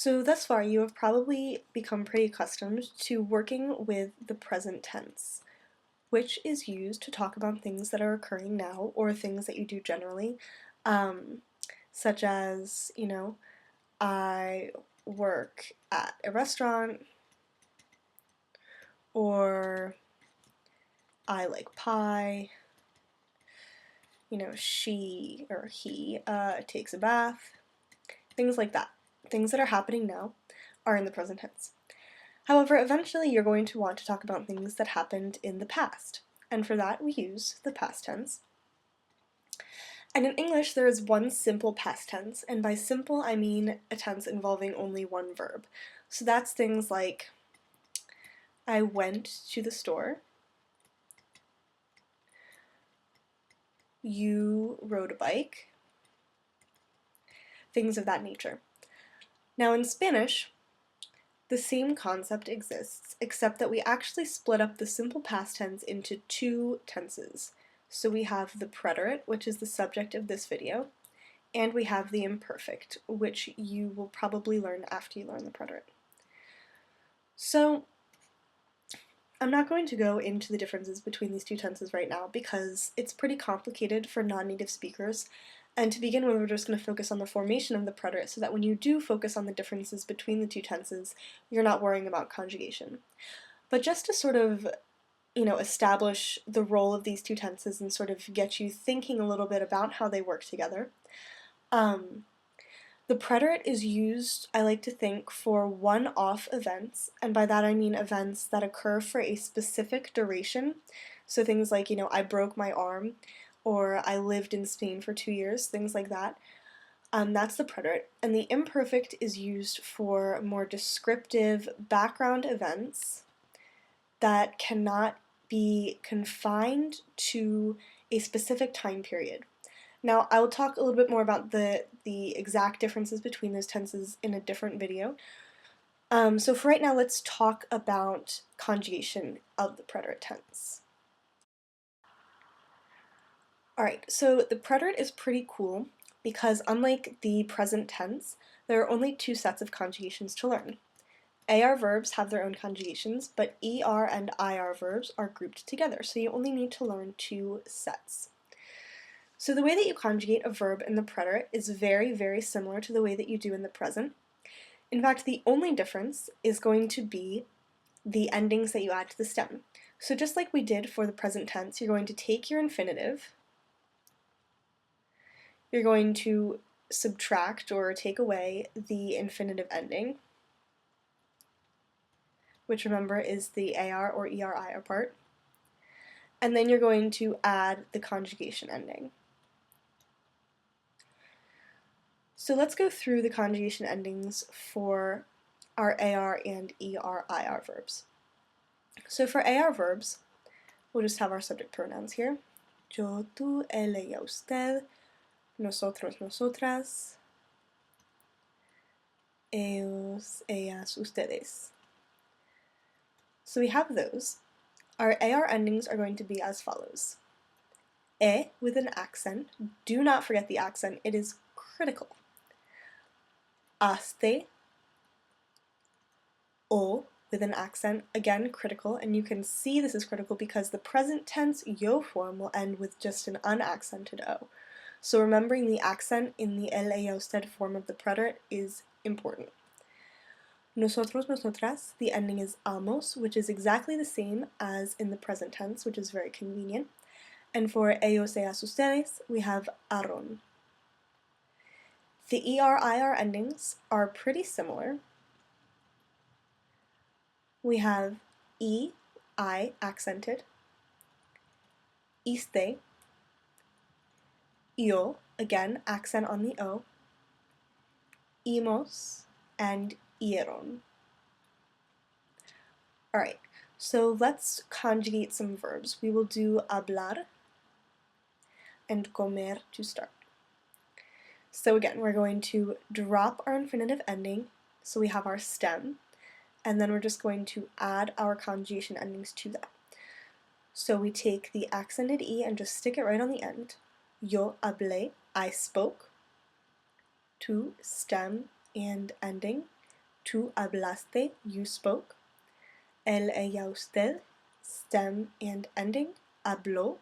So thus far, you have probably become pretty accustomed to working with the present tense, which is used to talk about things that are occurring now or things that you do generally, um, such as, I work at a restaurant, or I like pie, she or he takes a bath, things like that. Things that are happening now are in the present tense. However, eventually you're going to want to talk about things that happened in the past, and for that we use the past tense. And in English there is one simple past tense, and by simple I mean a tense involving only one verb. So that's things like I went to the store, you rode a bike, things of that nature. Now in Spanish, the same concept exists, except that we actually split up the simple past tense into two tenses. So we have the preterite, which is the subject of this video, and we have the imperfect, which you will probably learn after you learn the preterite. So I'm not going to go into the differences between these two tenses right now because it's pretty complicated for non-native speakers. And to begin with, we're just going to focus on the formation of the preterite so that when you do focus on the differences between the two tenses, you're not worrying about conjugation. But just to sort of, establish the role of these two tenses and sort of get you thinking a little bit about how they work together, the preterite is used, I like to think, for one-off events, and by that I mean events that occur for a specific duration. So things like, I broke my arm, or I lived in Spain for 2 years, things like that. That's the preterite. And the imperfect is used for more descriptive background events that cannot be confined to a specific time period. Now, I will talk a little bit more about the exact differences between those tenses in a different video. So for right now, let's talk about conjugation of the preterite tense. Alright, so the preterite is pretty cool because unlike the present tense, there are only two sets of conjugations to learn. AR verbs have their own conjugations, but ER and IR verbs are grouped together, so you only need to learn two sets. So the way that you conjugate a verb in the preterite is very, very similar to the way that you do in the present. In fact, the only difference is going to be the endings that you add to the stem. So just like we did for the present tense, you're going to take your infinitive, you're going to subtract or take away the infinitive ending, which remember is the AR or ERIR part, and then you're going to add the conjugation ending. So let's go through the conjugation endings for our AR and ERIR verbs. So for AR verbs, we'll just have our subject pronouns here. Yo, tú, él, ella, usted, nosotros, nosotras, ellos, ellas, ustedes. So we have those. Our AR endings are going to be as follows. E with an accent. Do not forget the accent. It is critical. Aste, o with an accent, again critical, and you can see this is critical because the present tense yo form will end with just an unaccented o. So remembering the accent in the el, ella, usted form of the preterite is important. Nosotros, nosotras, the ending is amos, which is exactly the same as in the present tense, which is very convenient. And for ellos, ellas, ustedes, we have aron. The ER-IR endings are pretty similar. We have E, I accented, iste, yo, again, accent on the O, imos, and ieron. Alright, so let's conjugate some verbs. We will do hablar and comer to start. So again, we're going to drop our infinitive ending, so we have our stem, and then we're just going to add our conjugation endings to that. So we take the accented E and just stick it right on the end. Yo hablé, I spoke. To, stem and ending. Tú hablaste, you spoke. Él, ella, usted, stem and ending, habló.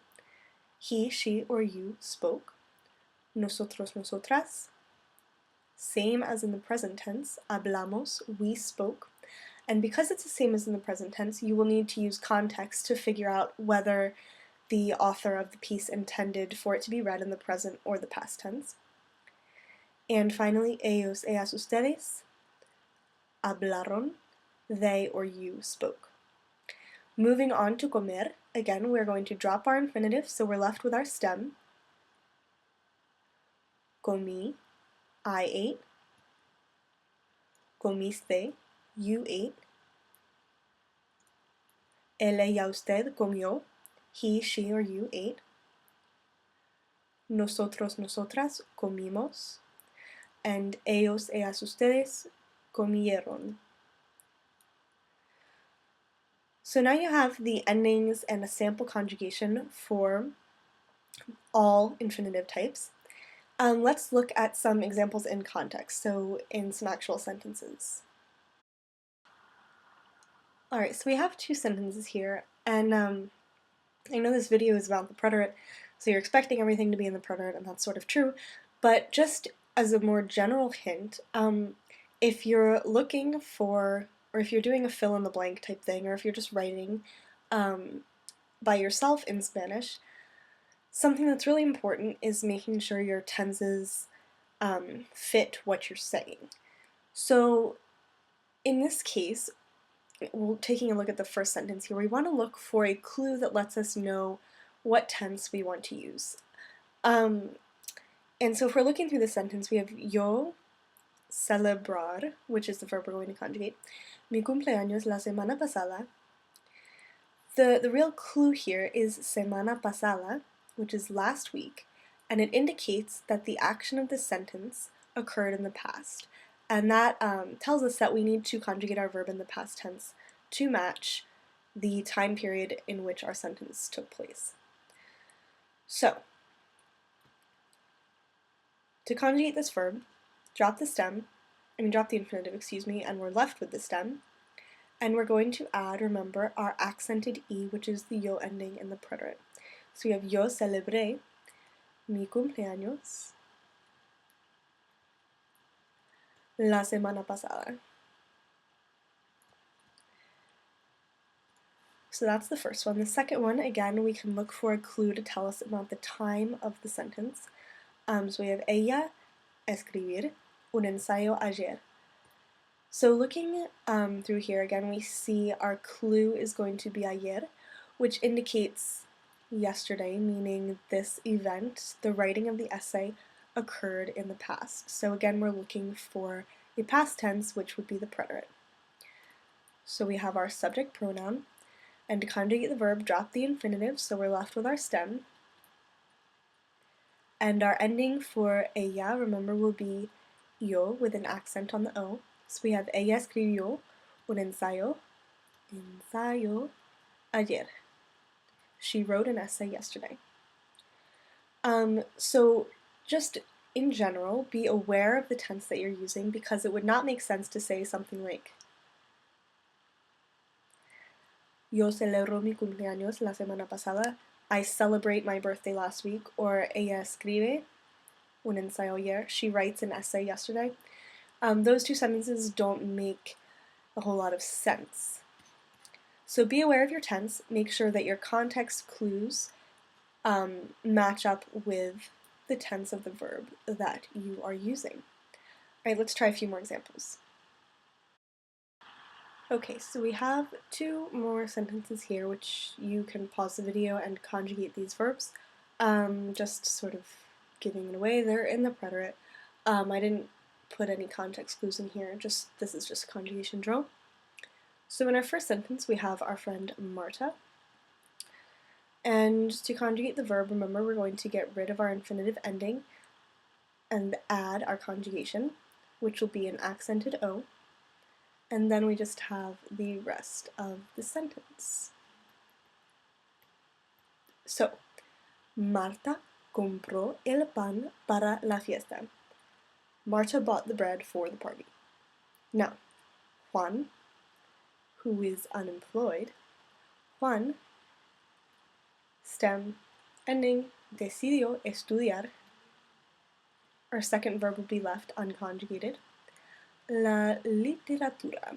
He, she, or you spoke. Nosotros, nosotras, same as in the present tense, hablamos, we spoke. And because it's the same as in the present tense, you will need to use context to figure out whether the author of the piece intended for it to be read in the present or the past tense. And finally, ellos, ellas, ustedes, hablaron, they or you spoke. Moving on to comer, again, we're going to drop our infinitive, so we're left with our stem. Comí, I ate. Comiste, you ate. Él, ella, usted comió, he, she, or you ate. Nosotros, nosotras comimos. And ellos, ellas, ustedes comieron. So now you have the endings and a sample conjugation for all infinitive types. Let's look at some examples in context, so in some actual sentences. Alright, so we have two sentences here, and I know this video is about the preterite, so you're expecting everything to be in the preterite, and that's sort of true, but just as a more general hint, if you're looking for, or if you're doing a fill-in-the-blank type thing, or if you're just writing by yourself in Spanish, something that's really important is making sure your tenses fit what you're saying. So in this case, taking a look at the first sentence here, we want to look for a clue that lets us know what tense we want to use. And so if we're looking through the sentence, we have yo celebrar, which is the verb we're going to conjugate, mi cumpleaños la semana pasada. The real clue here is semana pasada, which is last week, and it indicates that the action of the sentence occurred in the past. And that tells us that we need to conjugate our verb in the past tense to match the time period in which our sentence took place. So, to conjugate this verb, drop the infinitive, and we're left with the stem. And we're going to add, remember, our accented E, which is the yo ending in the preterite. So we have yo celebré mi cumpleaños la semana pasada. So that's the first one. The second one, again, we can look for a clue to tell us about the time of the sentence. So we have ella escribir un ensayo ayer. So looking through here, again, we see our clue is going to be ayer, which indicates yesterday, meaning this event, the writing of the essay, occurred in the past. So again, we're looking for the past tense, which would be the preterite. So we have our subject pronoun, and to conjugate the verb, drop the infinitive, so we're left with our stem. And our ending for ella, remember, will be yo with an accent on the O. So we have ella escribió un ensayo ayer. She wrote an essay yesterday. So just in general, be aware of the tense that you're using, because it would not make sense to say something like yo celebro mi cumpleaños la semana pasada, I celebrate my birthday last week, or ella escribe un ensayo ayer, she writes an essay yesterday. Those two sentences don't make a whole lot of sense. So be aware of your tense, make sure that your context clues match up with the tense of the verb that you are using. Alright, let's try a few more examples. Okay, so we have two more sentences here which you can pause the video and conjugate these verbs. Just sort of giving it away, they're in the preterite. I didn't put any context clues in here, this is just a conjugation drill. So in our first sentence, we have our friend Marta. And to conjugate the verb, remember, we're going to get rid of our infinitive ending and add our conjugation, which will be an accented O. And then we just have the rest of the sentence. So, Marta compró el pan para la fiesta. Marta bought the bread for the party. Now, Juan, who is unemployed. Juan, stem, ending, decidió estudiar. Our second verb will be left unconjugated. La literatura.